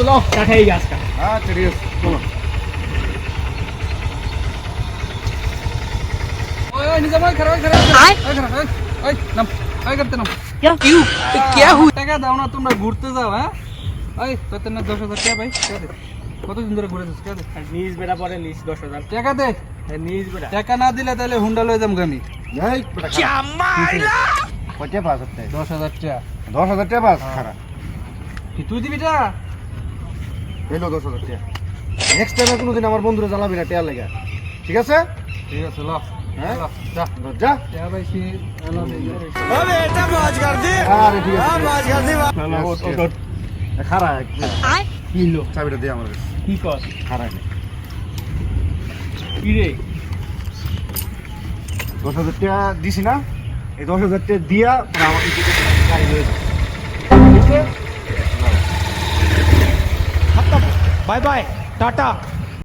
চলো কাঠাই গাছটা। আচ্ছা ঠিক আছে চলো। ओए निजाम भाई खड़ा खड़ा ओए नाम ओए करते नाम क्या क्या हुआ টাকা দাও না তোমরা ঘুরতে যাও হ্যাঁ ওই কত না 10,000 টাকা ভাই টাকা দে কতদিন ধরে ঘুরে যাচ্ছ টাকা দে নিজ বেড়া পরে নিজ 10,000 টাকা দে নিজ বেড়া টাকা না দিলে তাহলে হুন্ডা লয়ে যাম গামি এই বেটা কয়টা পাস হচ্ছে 10,000 টাকা 10,000 টাকা পাস খারাপ কি তুই দিবি টা এলো 10,000 টাকা নেক্সট টাইম কোনোদিন আমার বন্ধুরা জ্বালাবি না টাকা লাগা ঠিক আছে ঠিক আছে ল হ্যাঁ যা যা টাকা ভাই কি এলো আরে ঠিক আছে খারাপ কিলো চাবিটা দে আমার কাছে কি কর খারাপ কি রে 10,000 টাকা দিছি না এই 10,000 টাকা দিয়া পরে আমাকে গাড়ি লয়ে যাও ঠিক আছে বাই বাই টাটা